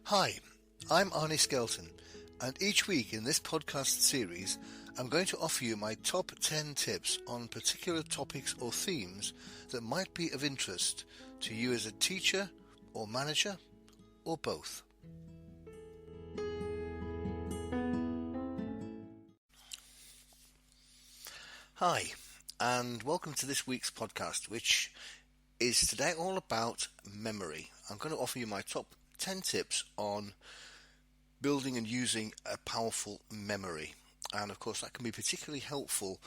Hi, I'm Arnie Skelton, and each week in this podcast series, I'm going to offer you my top 10 tips on particular topics or themes that might be of interest to you as a teacher or manager or both. Hi, and welcome to this week's podcast, which is today all about memory. I'm going to offer you my top 10 tips on building and using a powerful memory. And of course that can be particularly helpful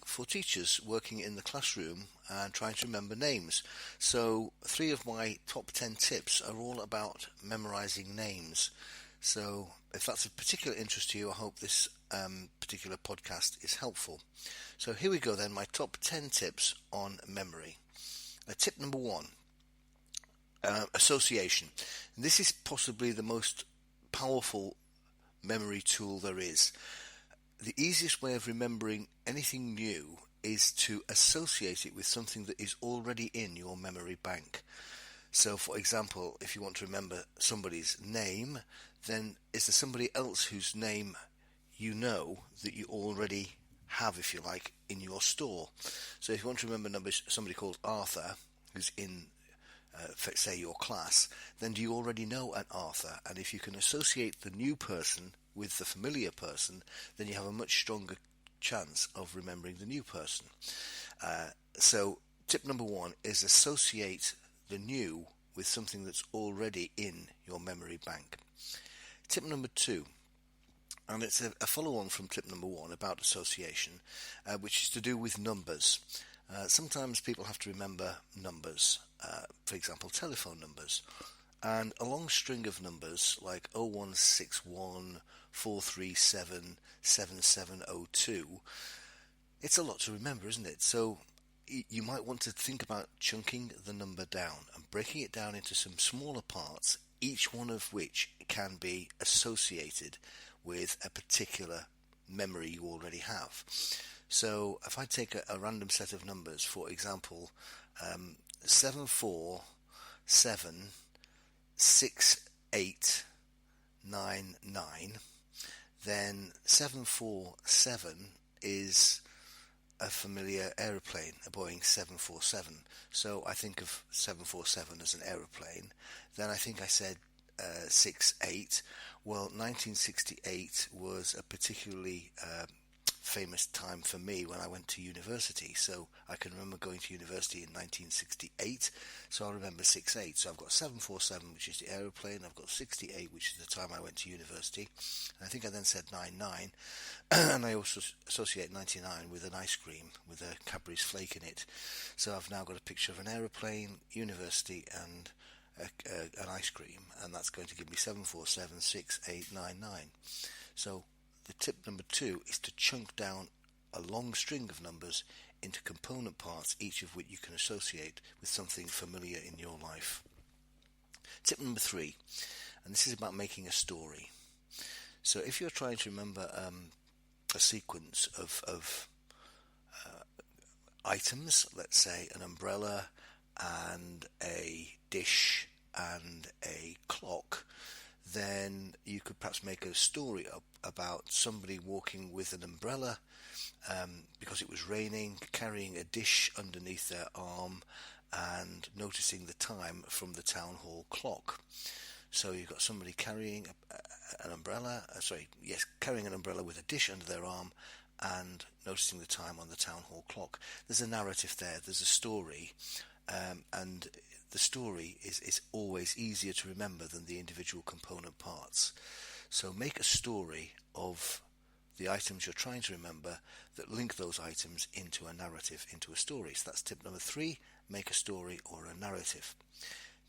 for teachers working in the classroom and trying to remember names. So 3 of my top 10 tips are all about memorizing names. So if that's of particular interest to you, I hope this particular podcast is helpful. So here we go then, my top 10 tips on memory. Tip number 1, association. This is possibly the most powerful memory tool there is. The easiest way of remembering anything new is to associate it with something that is already in your memory bank. So for example, if you want to remember somebody's name, then is there somebody else whose name you know that you already have, if you like, in your store? So if you want to remember somebody called Arthur who's in say your class, then do you already know an Arthur? And if you can associate the new person with the familiar person, then you have a much stronger chance of remembering the new person. So tip number 1 is associate the new with something that's already in your memory bank. Tip number 2, and it's a follow-on from tip number 1 about association, which is to do with numbers. Sometimes people have to remember numbers, for example telephone numbers, and a long string of numbers like 0161 437 7702, it's a lot to remember, isn't it? So you might want to think about chunking the number down and breaking it down into some smaller parts, each one of which can be associated with a particular memory you already have. So if I take a random set of numbers, for example, 7476899, then 747 is a familiar aeroplane, a Boeing 747. So I think of 747 as an aeroplane. Then I think I said 68. Well, 1968 was a particularly famous time for me when I went to university, so I can remember going to university in 1968, so I'll remember 68. So I've got 747, which is the aeroplane, I've got 68, which is the time I went to university, and I think I then said 99, and I also associate 99 with an ice cream with a Cadbury's flake in it. So I've now got a picture of an aeroplane, university, and an ice cream, and that's going to give me 7476899. So the tip number 2 is to chunk down a long string of numbers into component parts, each of which you can associate with something familiar in your life. Tip number 3, and this is about making a story. So if you're trying to remember a sequence of items, let's say an umbrella and a dish and a clock, then you could perhaps make a story up about somebody walking with an umbrella because it was raining, carrying a dish underneath their arm, and noticing the time from the town hall clock. So you've got somebody carrying carrying an umbrella with a dish under their arm and noticing the time on the town hall clock. There's a narrative there, there's a story, and the story is always easier to remember than the individual component parts. So make a story of the items you're trying to remember that link those items into a narrative, into a story. So that's tip number 3, make a story or a narrative.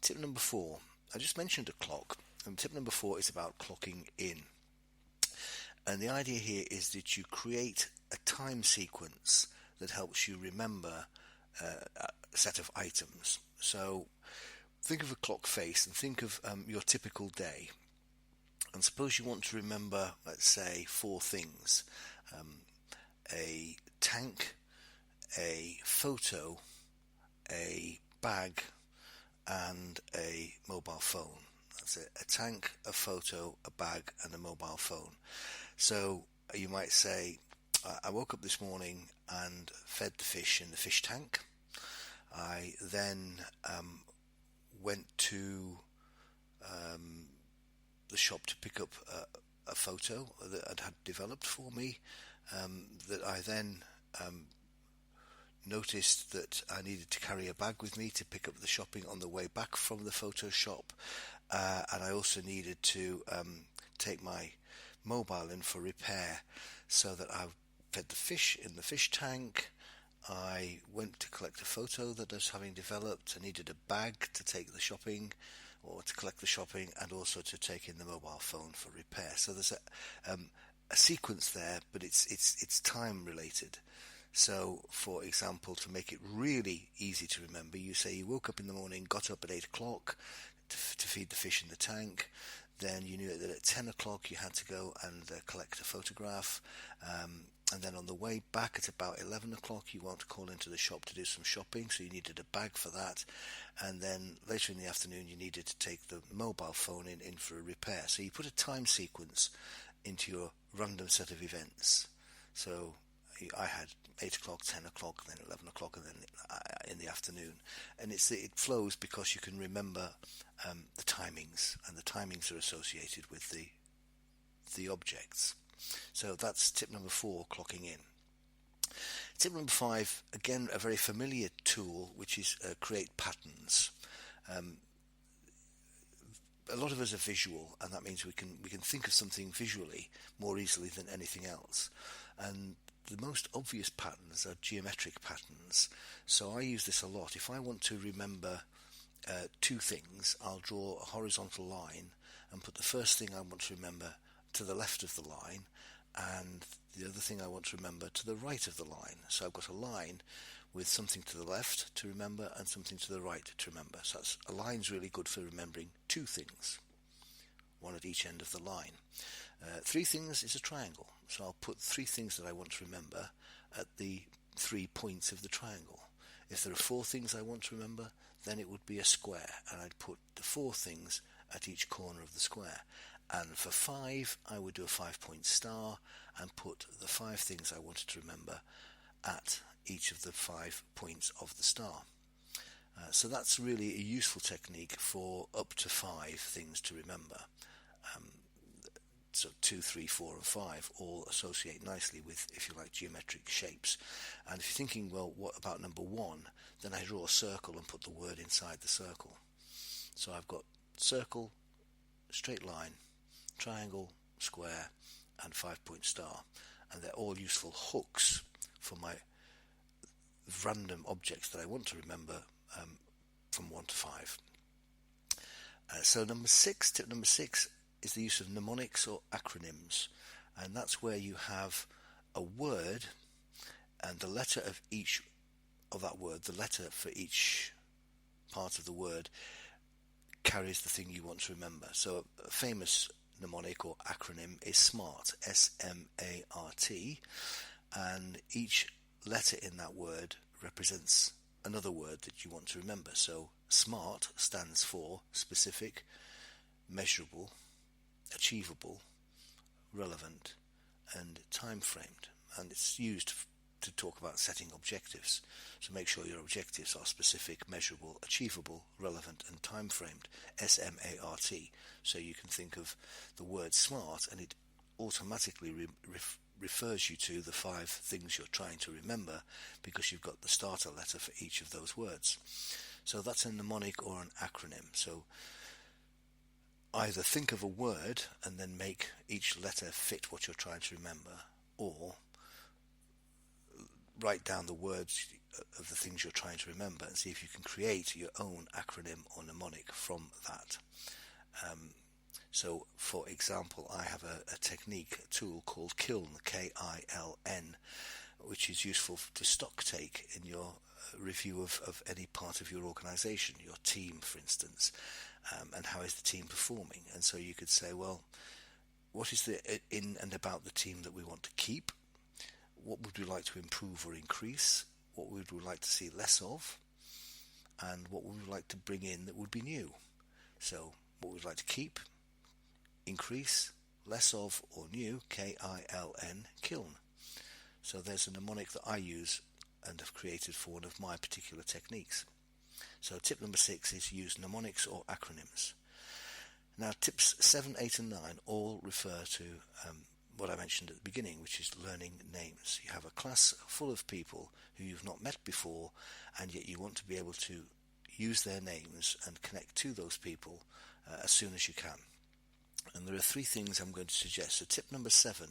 Tip number 4, I just mentioned a clock, and tip number 4 is about clocking in. And the idea here is that you create a time sequence that helps you remember a set of items. So think of a clock face and think of your typical day. And suppose you want to remember, let's say, 4 things. A tank, a photo, a bag, and a mobile phone. That's it. A tank, a photo, a bag, and a mobile phone. So you might say, I woke up this morning and fed the fish in the fish tank. I then went to the shop to pick up a photo that I'd had developed for me, that I then noticed that I needed to carry a bag with me to pick up the shopping on the way back from the photo shop, and I also needed to take my mobile in for repair, so that I fed the fish in the fish tank. I went to collect a photo that I was having developed. I needed a bag to take the shopping, or to collect the shopping, and also to take in the mobile phone for repair. So there's a sequence there, but it's time related. So, for example, to make it really easy to remember, you say you woke up in the morning, got up at 8 o'clock to feed the fish in the tank. Then you knew that at 10 o'clock you had to go and collect a photograph. And then on the way back at about 11 o'clock you want to call into the shop to do some shopping, so you needed a bag for that. And then later in the afternoon you needed to take the mobile phone in for a repair. So you put a time sequence into your random set of events. So I had 8 o'clock, 10 o'clock, then 11 o'clock, and then in the afternoon. And it flows because you can remember the timings, and the timings are associated with the objects. So that's tip number 4, clocking in. Tip number 5, again a very familiar tool, which is create patterns. A lot of us are visual, and that means we can think of something visually more easily than anything else. And the most obvious patterns are geometric patterns. So I use this a lot. If I want to remember 2 things, I'll draw a horizontal line and put the first thing I want to remember to the left of the line, and the other thing I want to remember to the right of the line. So I've got a line with something to the left to remember and something to the right to remember. So a line's really good for remembering 2 things, one at each end of the line. 3 things is a triangle. So I'll put 3 things that I want to remember at the 3 points of the triangle. If there are 4 things I want to remember, then it would be a square, and I'd put the 4 things at each corner of the square. And for 5, I would do a 5-point star and put the 5 things I wanted to remember at each of the 5 points of the star. So that's really a useful technique for up to 5 things to remember. So 2, 3, 4 and 5 all associate nicely with, if you like, geometric shapes. And if you're thinking, well, what about number 1? Then I draw a circle and put the word inside the circle. So I've got circle, straight line, triangle, square, and 5-point star. And they're all useful hooks for my random objects that I want to remember from 1 to 5. So tip number 6 is the use of mnemonics or acronyms, and that's where you have a word, and the letter of each of that word, the letter for each part of the word, carries the thing you want to remember. So a famous mnemonic or acronym is SMART, S-M-A-R-T, and each letter in that word represents another word that you want to remember. So SMART stands for specific, measurable, achievable, relevant, and time-framed, and it's used to talk about setting objectives. So make sure your objectives are specific, measurable, achievable, relevant, and time-framed. SMART. So you can think of the word SMART, and it automatically refers you to the 5 things you're trying to remember, because you've got the starter letter for each of those words. So that's a mnemonic or an acronym. So either think of a word and then make each letter fit what you're trying to remember, or write down the words of the things you're trying to remember and see if you can create your own acronym or mnemonic from that. So, for example, I have a technique, a tool called Kiln, K-I-L-N, which is useful to stock take in your review of any part of your organisation, your team, for instance, and how is the team performing. And so you could say, well, what is the in and about the team that we want to keep? What would we like to improve or increase? What would we like to see less of? And what would we like to bring in that would be new? So what we'd like to keep, increase, less of, or new, K-I-L-N, kiln. So there's a mnemonic that I use and have created for one of my particular techniques. So tip number 6 is use mnemonics or acronyms. Now tips 7, 8 and 9 all refer to what I mentioned at the beginning, which is learning names. You have a class full of people who you've not met before, and yet you want to be able to use their names and connect to those people as soon as you can. And there are 3 things I'm going to suggest. So tip number 7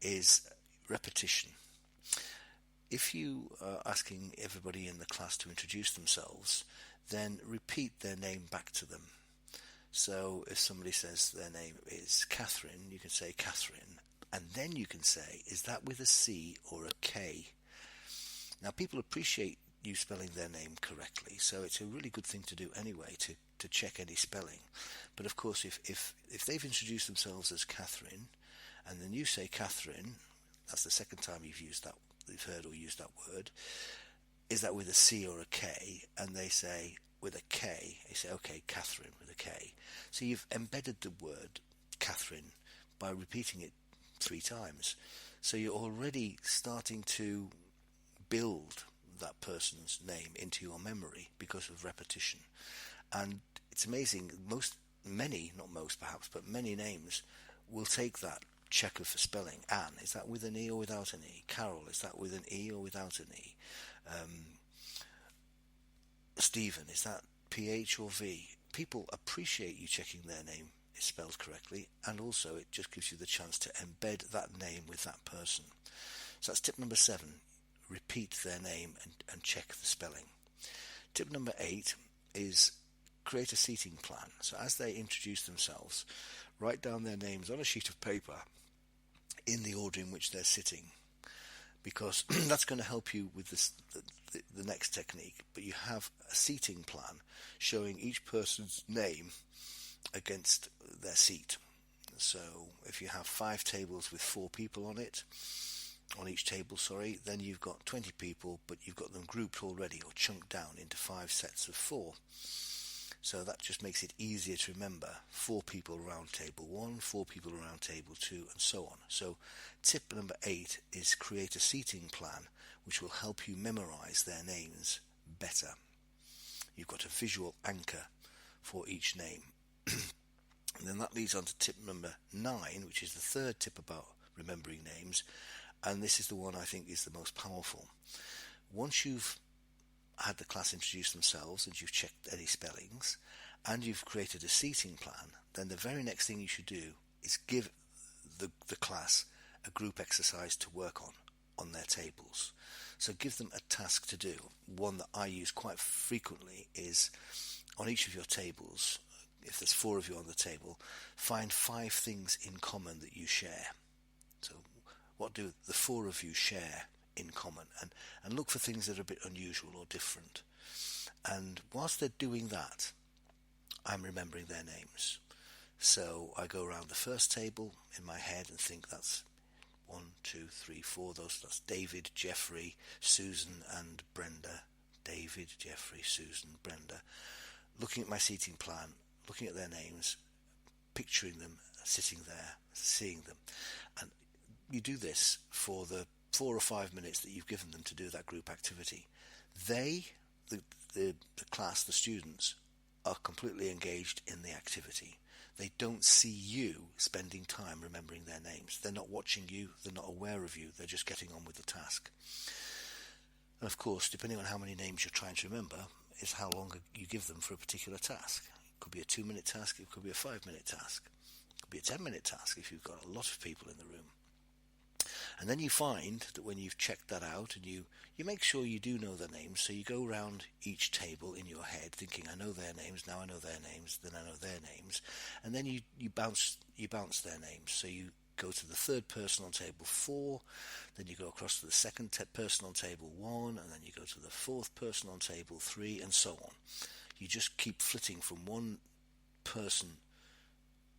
is repetition. If you are asking everybody in the class to introduce themselves, then repeat their name back to them. So if somebody says their name is Catherine, you can say Catherine, and then you can say, is that with a C or a K? Now people appreciate you spelling their name correctly, so it's a really good thing to do anyway, to check any spelling. But of course if they've introduced themselves as Catherine, and then you say Catherine, that's the second time you've heard or used that word, is that with a C or a K? And they say with a K, you say, okay, Catherine with a K. So you've embedded the word Catherine by repeating it 3 times. So you're already starting to build that person's name into your memory because of repetition. And it's amazing, many names will take that checker for spelling. Anne, is that with an E or without an E? Carol, is that with an E or without an E? Stephen, is that PH or V? People appreciate you checking their name is spelled correctly, and also it just gives you the chance to embed that name with that person. So that's tip number 7. Repeat their name and check the spelling. Tip number 8 is create a seating plan. So as they introduce themselves, write down their names on a sheet of paper in the order in which they're sitting, because that's going to help you with the next technique. But you have a seating plan showing each person's name against their seat. So if you have 5 tables with 4 people on each table, then you've got 20 people, but you've got them grouped already or chunked down into 5 sets of 4. So that just makes it easier to remember. 4 people around table 1, 4 people around table 2, and so on. So tip number 8 is create a seating plan which will help you memorize their names better. You've got a visual anchor for each name. And then that leads on to tip number 9, which is the 3rd tip about remembering names, and this is the one I think is the most powerful. Once you've had the class introduce themselves and you've checked any spellings and you've created a seating plan, then the very next thing you should do is give the class a group exercise to work on their tables. So give them a task to do. One that I use quite frequently is on each of your tables, if there's 4 of you on the table, find 5 things in common that you share. So what do the 4 of you share in common? And look for things that are a bit unusual or different. And whilst they're doing that, I'm remembering their names. So I go around the first table in my head and think that's 1, 2, 3, 4. That's David, Jeffrey, Susan and Brenda. David, Jeffrey, Susan, Brenda. Looking at my seating plan, looking at their names, picturing them, sitting there, seeing them. And you do this for the 4 or 5 minutes that you've given them to do that group activity. They, the class, the students, are completely engaged in the activity. They don't see you spending time remembering their names. They're not watching you, they're not aware of you, they're just getting on with the task. And of course, depending on how many names you're trying to remember, is how long you give them for a particular task. It could be a 2-minute task, it could be a 5-minute task, it could be a 10-minute task if you've got a lot of people in the room. And then you find that when you've checked that out and you make sure you do know their names, so you go around each table in your head thinking, I know their names, now I know their names, then I know their names, and then you bounce their names. So you go to the 3rd person on table 4, then you go across to the 2nd person on table 1, and then you go to the 4th person on table 3, and so on. You just keep flitting from one person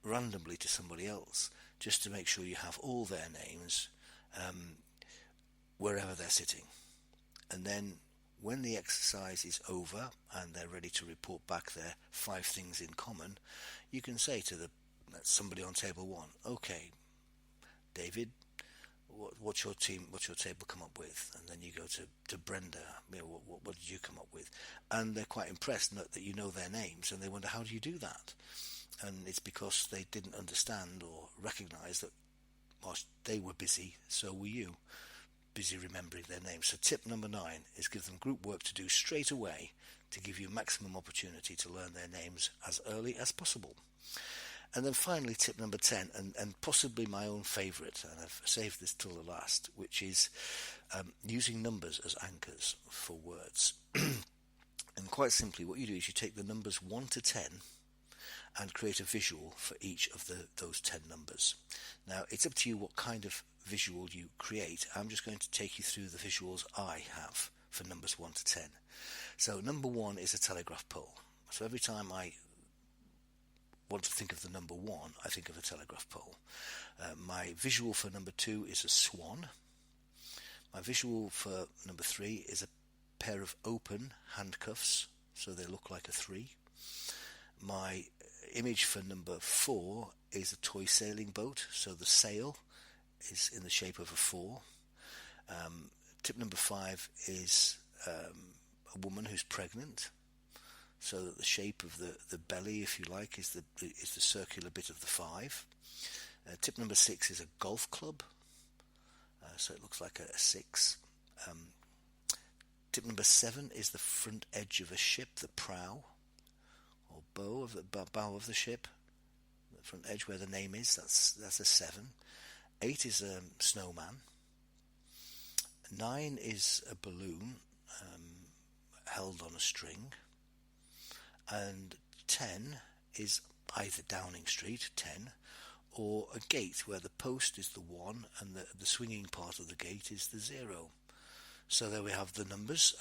randomly to somebody else, just to make sure you have all their names wherever they're sitting. And then when the exercise is over and they're ready to report back their 5 things in common, you can say to somebody on table 1, okay, David, what's your table come up with? And then you go to Brenda, what did you come up with? And they're quite impressed that you know their names, and they wonder, how do you do that? And it's because they didn't understand or recognise that whilst they were busy, so were you, busy remembering their names. So tip number 9 is give them group work to do straight away to give you maximum opportunity to learn their names as early as possible. And then finally, tip number 10, and possibly my own favourite, and I've saved this till the last, which is using numbers as anchors for words. And quite simply, what you do is you take the numbers 1 to 10 and create a visual for each of those 10 numbers. Now, it's up to you what kind of visual you create. I'm just going to take you through the visuals I have for numbers 1 to 10. So number 1 is a telegraph pole. So every time I want to think of the number 1, I think of a telegraph pole. My visual for number 2 is a swan. My visual for number 3 is a pair of open handcuffs, so they look like a 3. My image for number 4 is a toy sailing boat, so the sail is in the shape of a 4. Tip number 5 is a woman who's pregnant, so that the shape of the belly, if you like, is the circular bit of the 5. Tip number 6 is a golf club, so it looks like a 6. Tip number 7 is the front edge of a ship, the prow or bow of the ship, the front edge where the name is. That's a 7. 8 is a snowman. 9 is a balloon held on a string. And 10 is either Downing Street, 10, or a gate where the post is the 1 and the swinging part of the gate is the 0. So there we have the numbers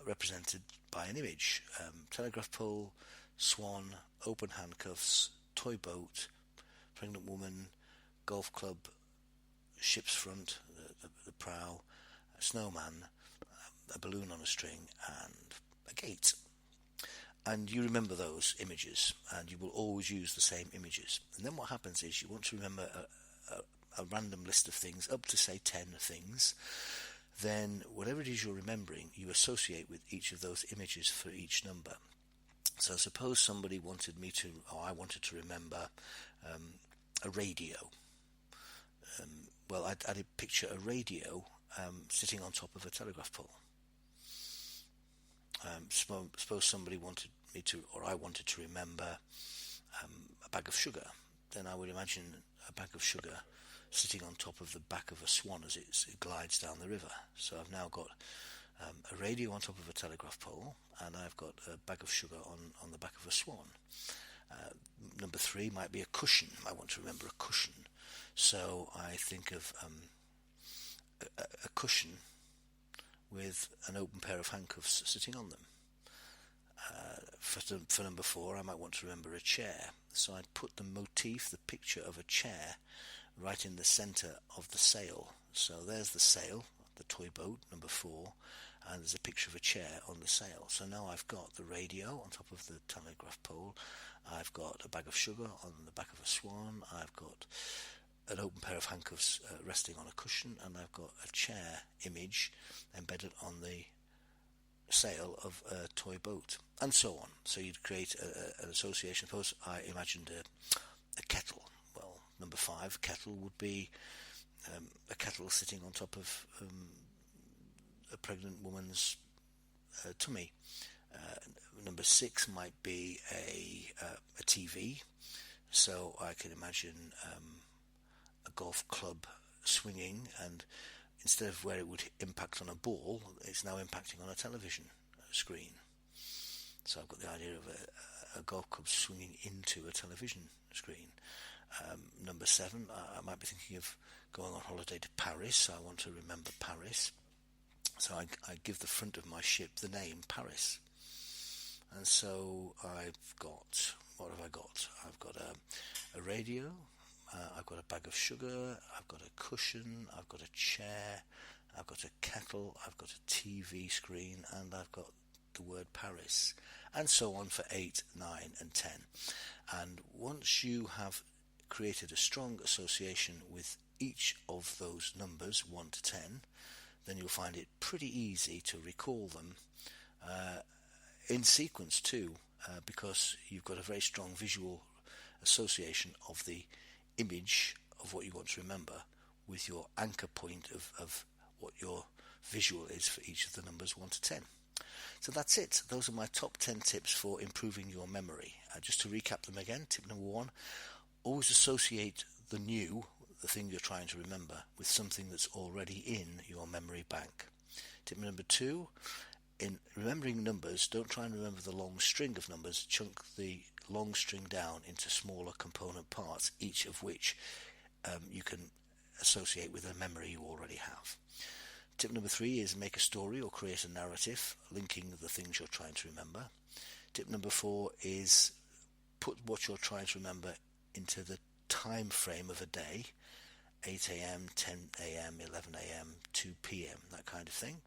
represented by an image. Telegraph pole, swan, open handcuffs, toy boat, pregnant woman, golf club, ship's front, the prow, a snowman, a balloon on a string, and a gate. And you remember those images, and you will always use the same images. And then what happens is you want to remember a random list of things, up to say 10 things. Then whatever it is you're remembering, you associate with each of those images for each number. So suppose somebody wanted I wanted to remember a radio. Well, I'd picture a radio sitting on top of a telegraph pole. Suppose somebody wanted I wanted to remember a bag of sugar. Then I would imagine a bag of sugar sitting on top of the back of a swan as it glides down the river. So I've now got a radio on top of a telegraph pole, and I've got a bag of sugar on the back of a swan. Number 3 might be a cushion. I want to remember a cushion. So I think of a cushion with an open pair of handcuffs sitting on them. For number 4, I might want to remember a chair. So I'd put the motif, the picture of a chair, right in the centre of the sail. So there's the sail, the toy boat, number 4, and there's a picture of a chair on the sail. So now I've got the radio on top of the telegraph pole, I've got a bag of sugar on the back of a swan, I've got an open pair of handcuffs resting on a cushion, and I've got a chair image embedded on the sail of a toy boat, and so on. So you'd create an association. Suppose I imagined a kettle. Well, number 5, kettle, would be a kettle sitting on top of a pregnant woman's tummy. Number 6 might be a TV. So I can imagine a golf club swinging, and instead of where it would impact on a ball, it's now impacting on a television screen. So I've got the idea of a golf club swinging into a television screen. Number 7, I might be thinking of going on holiday to Paris. I want to remember Paris. So I give the front of my ship the name Paris. And so I've got, what have I got? I've got a radio, I've got a bag of sugar, I've got a cushion, I've got a chair, I've got a kettle, I've got a TV screen, and I've got the word Paris, and so on for 8, 9 and 10. And once you have created a strong association with each of those numbers 1 to 10, then you'll find it pretty easy to recall them in sequence too, because you've got a very strong visual association of the image of what you want to remember with your anchor point of what your visual is for each of the numbers 1 to 10. So that's it. Those are my top 10 tips for improving your memory. Just to recap them again, tip number 1, always associate the new, the thing you're trying to remember, with something that's already in your memory bank. Tip number 2, in remembering numbers, don't try and remember the long string of numbers. Chunk the long string down into smaller component parts, each of which you can associate with a memory you already have. Tip number 3 is make a story or create a narrative linking the things you're trying to remember. Tip number 4 is put what you're trying to remember into the time frame of a day, 8 a.m, 10 a.m, 11 a.m, 2 p.m, that kind of thing.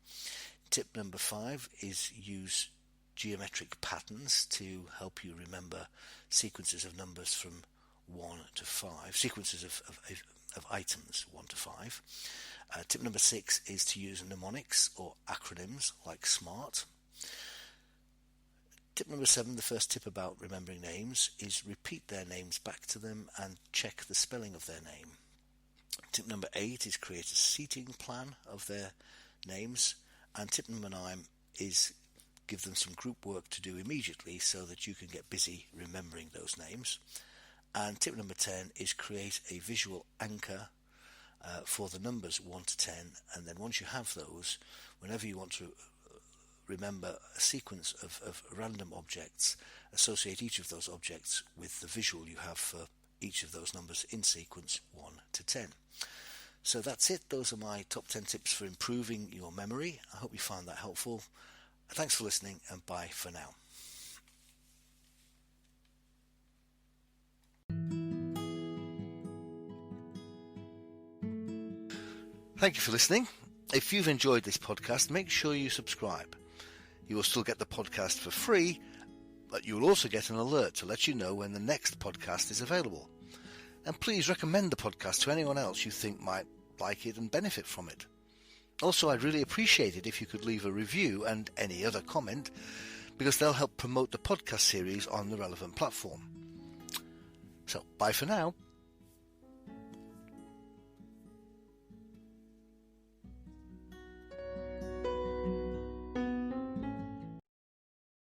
Tip number 5 is use geometric patterns to help you remember sequences of numbers from 1 to 5, sequences of items 1 to 5. Tip number 6 is to use mnemonics or acronyms like SMART. Tip number 7, the first tip about remembering names, is repeat their names back to them and check the spelling of their name. Tip number 8 is create a seating plan of their names. And tip number 9 is give them some group work to do immediately so that you can get busy remembering those names. And tip number 10 is create a visual anchor for the numbers 1 to 10, and then once you have those, whenever you want to remember a sequence of random objects, associate each of those objects with the visual you have for each of those numbers in sequence 1 to 10. So that's it. Those are my top 10 tips for improving your memory. I hope you found that helpful. Thanks for listening, and bye for now. Thank you for listening. If you've enjoyed this podcast, make sure you subscribe. You will still get the podcast for free, but you will also get an alert to let you know when the next podcast is available. And please recommend the podcast to anyone else you think might like it and benefit from it. Also, I'd really appreciate it if you could leave a review and any other comment, because they'll help promote the podcast series on the relevant platform. So, bye for now.